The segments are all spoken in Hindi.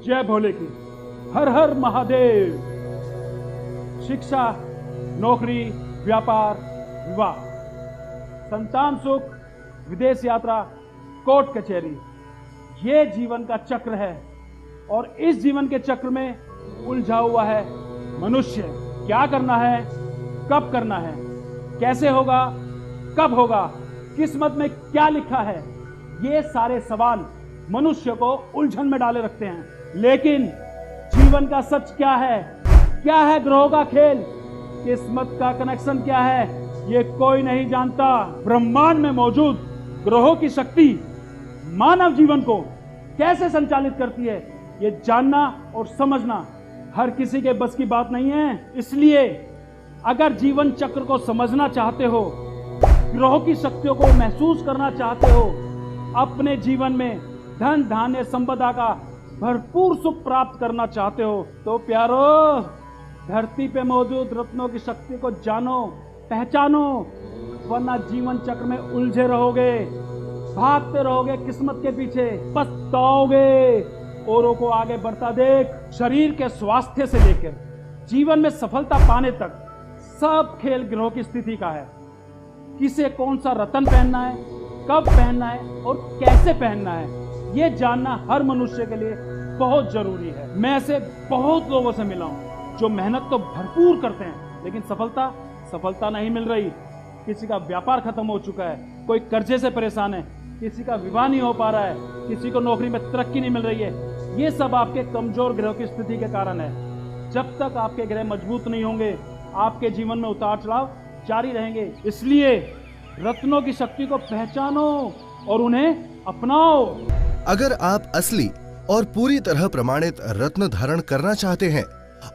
जय भोले की। हर हर महादेव। शिक्षा, नौकरी, व्यापार, विवाह, संतान सुख, विदेश यात्रा, कोर्ट कचहरी, ये जीवन का चक्र है। और इस जीवन के चक्र में उलझा हुआ है मनुष्य। क्या करना है, कब करना है, कैसे होगा, कब होगा, किस्मत में क्या लिखा है, ये सारे सवाल मनुष्य को उलझन में डाले रखते हैं। लेकिन जीवन का सच क्या है ग्रहों का खेल, किस्मत का कनेक्शन क्या है, ये कोई नहीं जानता। ब्रह्मांड में मौजूद ग्रहों की शक्ति मानव जीवन को कैसे संचालित करती है, ये जानना और समझना हर किसी के बस की बात नहीं है। इसलिए अगर जीवन चक्र को समझना चाहते हो, ग्रहों की शक्तियों को महसूस करना चाहते हो, अपने जीवन में धन धान्य संपदा का भरपूर सुख प्राप्त करना चाहते हो, तो प्यारो धरती पे मौजूद रत्नों की शक्ति को जानो, पहचानो, वरना जीवन चक्र में उलझे रहोगे, भागते रहोगे किस्मत के पीछे, पछताओगे। औरों को आगे बढ़ता देख। शरीर के स्वास्थ्य से लेकर जीवन में सफलता पाने तक सब खेल ग्रहों की स्थिति का है। किसे कौन सा रत्न पहनना है, कब पहनना है और कैसे पहनना है, ये जानना हर मनुष्य के लिए बहुत जरूरी है। मैं ऐसे बहुत लोगों से मिला हूं जो मेहनत तो भरपूर करते हैं लेकिन सफलता नहीं मिल रही। किसी का व्यापार खत्म हो चुका है, कोई कर्जे से परेशान है, किसी का विवाह नहीं हो पा रहा है, किसी को नौकरी में तरक्की नहीं मिल रही है। ये सब आपके कमजोर ग्रह की स्थिति के कारण है। जब तक आपके ग्रह मजबूत नहीं होंगे, आपके जीवन में उतार चढ़ाव जारी रहेंगे। इसलिए रत्नों की शक्ति को पहचानो और उन्हें अपनाओ। अगर आप असली और पूरी तरह प्रमाणित रत्न धारण करना चाहते हैं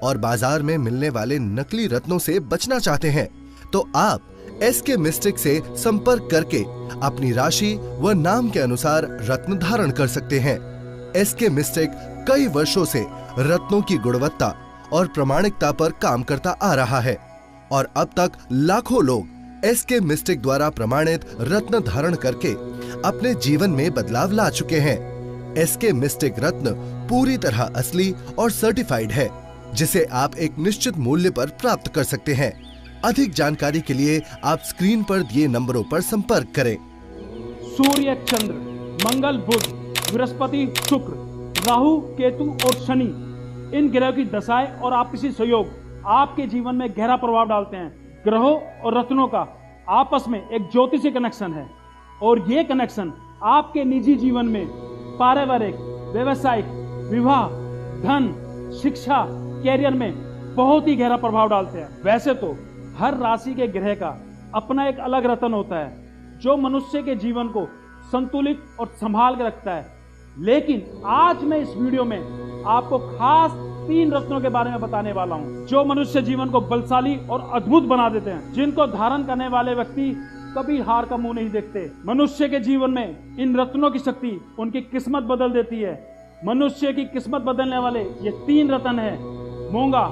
और बाजार में मिलने वाले नकली रत्नों से बचना चाहते हैं, तो आप SK मिस्टिक से संपर्क करके अपनी राशि व नाम के अनुसार रत्न धारण कर सकते हैं। SK मिस्टिक कई वर्षों से रत्नों की गुणवत्ता और प्रामाणिकता पर काम करता आ रहा है और अब तक लाखों लोग SK मिस्टिक द्वारा प्रमाणित रत्न धारण करके अपने जीवन में बदलाव ला चुके हैं। SK मिस्टिक रत्न पूरी तरह असली और सर्टिफाइड है, जिसे आप एक निश्चित मूल्य पर प्राप्त कर सकते हैं। अधिक जानकारी के लिए आप स्क्रीन पर दिए नंबरों पर संपर्क करें। सूर्य, चंद्र, मंगल, बुध, बृहस्पति, शुक्र, राहु, केतु और शनि, इन ग्रहों की दशाएं और आपसी सहयोग आपके जीवन में गहरा प्रभाव डालते हैं। ग्रहों और रत्नों का आपस में एक ज्योतिषीय कनेक्शन है और ये कनेक्शन आपके निजी जीवन में पारिवारिक, व्यवसायिक, विवाह, धन, शिक्षा, कैरियर में बहुत ही गहरा प्रभाव डालते हैं। वैसे तो हर राशि के ग्रह का अपना एक अलग रत्न होता है जो मनुष्य के जीवन को संतुलित और संभाल के रखता है, लेकिन आज मैं इस वीडियो में आपको खास 3 रत्नों के बारे में बताने वाला हूं जो मनुष्य जीवन को बलशाली और अद्भुत बना देते हैं, जिनको धारण करने वाले व्यक्ति कभी हार का मुंह नहीं देखते। मनुष्य के जीवन में इन रत्नों की शक्ति उनकी किस्मत बदल देती है। मनुष्य की किस्मत बदलने वाले ये 3 रत्न है, मूंगा,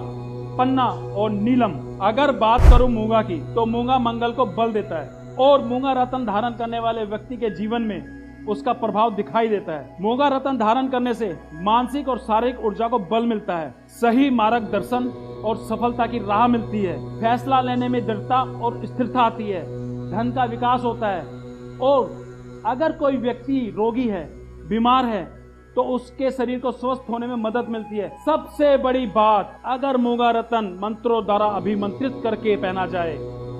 पन्ना और नीलम। अगर बात करूं मूंगा की, तो मूंगा मंगल को बल देता है और मूंगा रत्न धारण करने वाले व्यक्ति के जीवन में उसका प्रभाव दिखाई देता है। मूंगा रत्न धारण करने से मानसिक और शारीरिक ऊर्जा को बल मिलता है, सही मार्गदर्शन और सफलता की राह मिलती है, फैसला लेने में दृढ़ता और स्थिरता आती है, धन का विकास होता है। और अगर कोई व्यक्ति रोगी है, बीमार है, तो उसके शरीर को स्वस्थ होने में मदद मिलती है। सबसे बड़ी बात, अगर मूंगा रत्न मंत्रों द्वारा अभिमंत्रित करके पहना जाए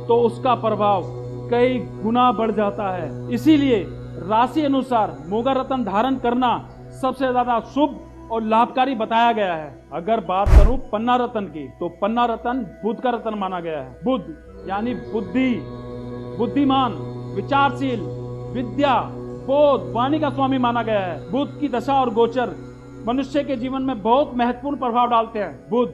तो उसका प्रभाव कई गुना बढ़ जाता है। इसीलिए राशि अनुसार मूंगा रत्न धारण करना सबसे ज्यादा शुभ और लाभकारी बताया गया है। अगर बात करूं पन्ना रत्न की, तो पन्ना रत्न बुध का रत्न माना गया है। बुध यानी बुद्धि, बुद्धिमान, विचारशील, विद्या, बोध, वाणी का स्वामी माना गया है। बुध की दशा और गोचर मनुष्य के जीवन में बहुत महत्वपूर्ण प्रभाव डालते हैं। बुध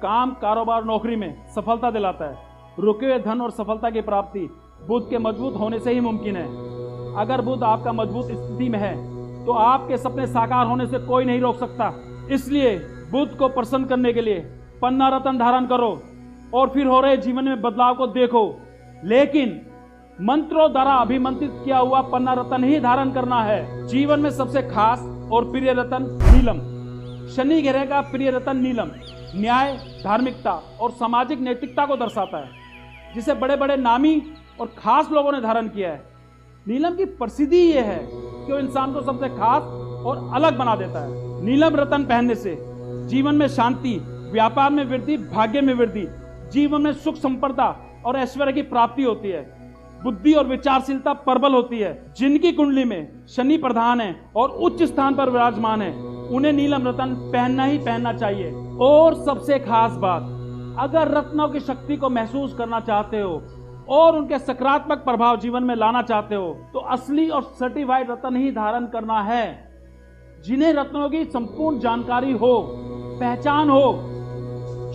काम, कारोबार, नौकरी में सफलता दिलाता है। रुके हुए धन और सफलता की प्राप्ति बुध के मजबूत होने से ही मुमकिन है। अगर बुध आपका मजबूत स्थिति में है तो आपके सपने साकार होने से कोई नहीं रोक सकता। इसलिए बुध को प्रसन्न करने के लिए पन्ना रत्न धारण करो और फिर हो रहे जीवन में बदलाव को देखो। लेकिन मंत्रों द्वारा अभिमंत्रित किया हुआ पन्ना रत्न ही धारण करना है। जीवन में सबसे खास और प्रिय रत्न नीलम, शनि ग्रह का प्रिय रत्न नीलम न्याय, धार्मिकता और सामाजिक नैतिकता को दर्शाता है, जिसे बड़े बड़े नामी और खास लोगों ने धारण किया है। नीलम की प्रसिद्धि ये है कि वो इंसान को सबसे खास और अलग बना देता है। नीलम रत्न पहनने से जीवन में शांति, व्यापार में वृद्धि, भाग्य में वृद्धि, जीवन में सुख संपदा और ऐश्वर्य की प्राप्ति होती है। बुद्धि और विचारशीलता प्रबल होती है। जिनकी कुंडली में शनि प्रधान है और उच्च स्थान पर विराजमान है, उन्हें नीलम रत्न पहनना ही पहनना चाहिए। और सबसे खास बात, अगर रत्नों की शक्ति को महसूस करना चाहते हो और उनके सकारात्मक प्रभाव जीवन में लाना चाहते हो, तो असली और सर्टिफाइड रत्न ही धारण करना है। जिन्हें रत्नों की संपूर्ण जानकारी हो, पहचान हो,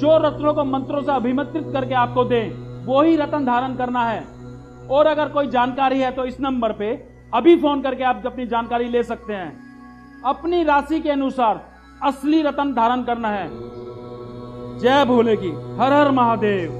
जो रत्नों को मंत्रों से अभिमंत्रित करके आपको दें, वो ही रत्न धारण करना है। और अगर कोई जानकारी है तो इस नंबर पे अभी फोन करके आप अपनी जानकारी ले सकते हैं। अपनी राशि के अनुसार असली रत्न धारण करना है। जय भोले की, हर हर महादेव।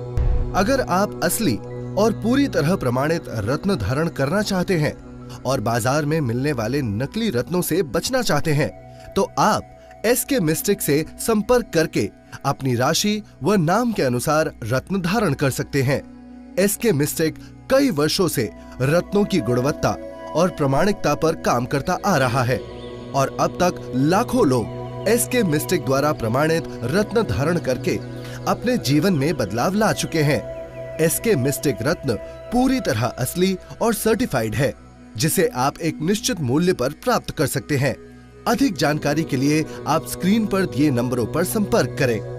अगर आप असली और पूरी तरह प्रमाणित रत्न धारण करना चाहते हैं और बाजार में मिलने वाले नकली रत्नों से बचना चाहते हैं, तो आप SK मिस्टिक से संपर्क करके अपनी राशि व नाम के अनुसार रत्न धारण कर सकते हैं। SK मिस्टिक कई वर्षों से रत्नों की गुणवत्ता और प्रामाणिकता पर काम करता आ रहा है और अब तक लाखों लोग SK मिस्टिक द्वारा प्रमाणित रत्न धारण करके अपने जीवन में बदलाव ला चुके हैं। SK मिस्टिक रत्न पूरी तरह असली और सर्टिफाइड है, जिसे आप एक निश्चित मूल्य पर प्राप्त कर सकते हैं। अधिक जानकारी के लिए आप स्क्रीन पर दिए नंबरों पर संपर्क करें।